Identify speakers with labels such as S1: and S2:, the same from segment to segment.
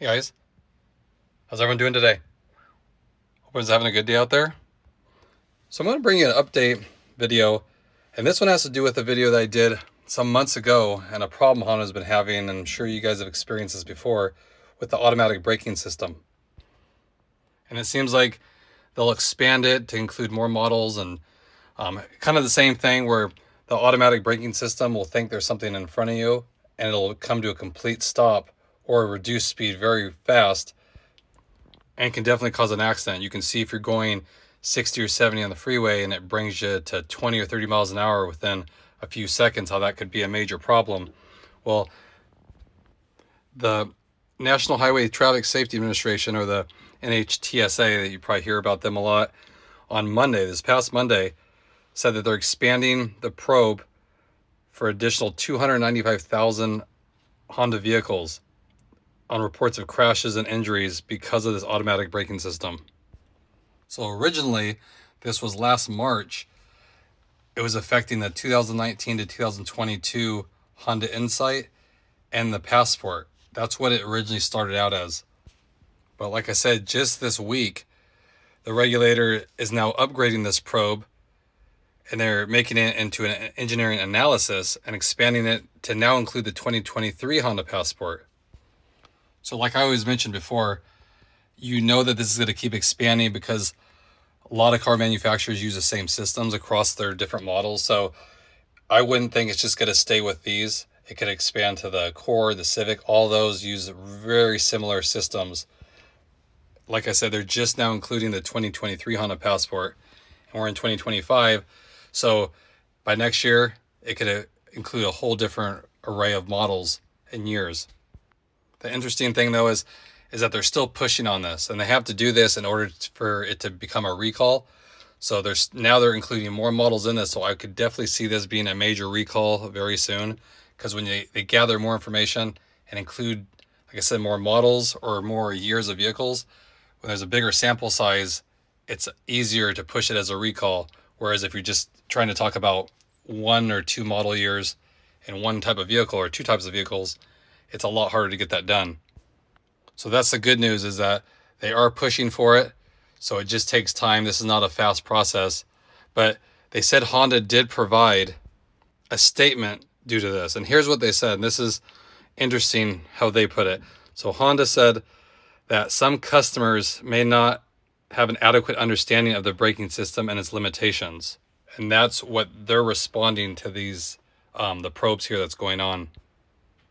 S1: Hey guys, how's everyone doing today? Hope everyone's having a good day out there. So I'm going to bring you an update video, and this one has to do with a video that I did some months ago and a problem Honda's been having, and I'm sure you guys have experienced this before, with the automatic braking system. And it seems like they'll expand it to include more models, and kind of the same thing where the automatic braking system will think there's something in front of you and it'll come to a complete stop or reduce speed very fast, and can definitely cause an accident. You can see if you're going 60 or 70 on the freeway and it brings you to 20 or 30 miles an hour within a few seconds, how that could be a major problem. Well, the National Highway Traffic Safety Administration, or the NHTSA, that you probably hear about them a lot, on Monday, this past Monday, said that they're expanding the probe for additional 295,000 Honda vehicles on reports of crashes and injuries because of this automatic braking system. So originally, this was last March. It was affecting the 2019 to 2022 Honda Insight and the Passport. That's what it originally started out as. But like I said, just this week, the regulator is now upgrading this probe, and they're making it into an engineering analysis and expanding it to now include the 2023 Honda Passport. So like I always mentioned before, you know that this is going to keep expanding because a lot of car manufacturers use the same systems across their different models. So I wouldn't think it's just going to stay with these. It could expand to the Acura, the Civic. All those use very similar systems. Like I said, they're just now including the 2023 Honda Passport, and we're in 2025. So by next year, it could include a whole different array of models and years. The interesting thing, though, is that they're still pushing on this, and they have to do this in order for it to become a recall. So they're including more models in this, so I could definitely see this being a major recall very soon, because when they gather more information and include, like I said, more models or more years of vehicles, when there's a bigger sample size, it's easier to push it as a recall. Whereas if you're just trying to talk about one or two model years in one type of vehicle or two types of vehicles, it's a lot harder to get that done. So that's the good news, is that they are pushing for it. So it just takes time. This is not a fast process. But they said Honda did provide a statement due to this. And here's what they said. And this is interesting how they put it. So Honda said that some customers may not have an adequate understanding of the braking system and its limitations. And that's what they're responding to these, the probes here that's going on.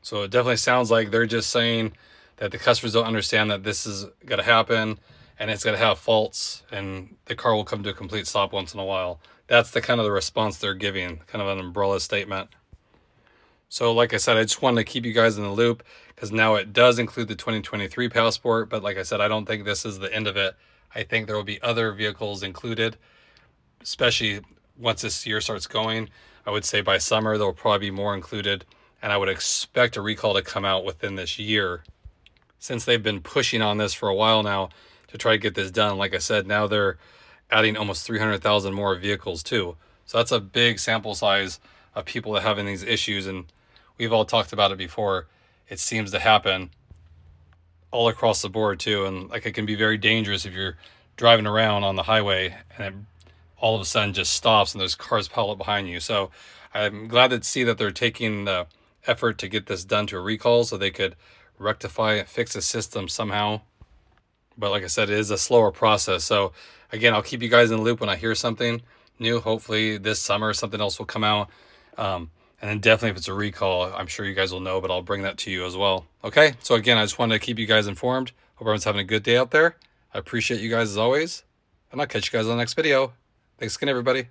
S1: So it definitely sounds like they're just saying that the customers don't understand that this is going to happen and it's going to have faults and the car will come to a complete stop once in a while. That's the kind of the response they're giving, kind of an umbrella statement. So like I said, I just wanted to keep you guys in the loop because now it does include the 2023 Passport. But like I said, I don't think this is the end of it. I think there will be other vehicles included, especially once this year starts going. I would say by summer, there will probably be more included. And I would expect a recall to come out within this year, since they've been pushing on this for a while now to try to get this done. Like I said, now they're adding almost 300,000 more vehicles too. So that's a big sample size of people that are having these issues. And we've all talked about it before. It seems to happen all across the board too. And like, it can be very dangerous if you're driving around on the highway and it all of a sudden just stops and there's cars piled up behind you. So I'm glad to see that they're taking the effort to get this done to a recall so they could rectify and fix the system somehow. But like I said, it is a slower process. So again, I'll keep you guys in the loop when I hear something new. Hopefully this summer something else will come out. And then definitely if it's a recall, I'm sure you guys will know, but I'll bring that to you as well. Okay, so again, I just wanted to keep you guys informed. Hope everyone's having a good day out there. I appreciate you guys as always, and I'll catch you guys on the next video. Thanks again, everybody.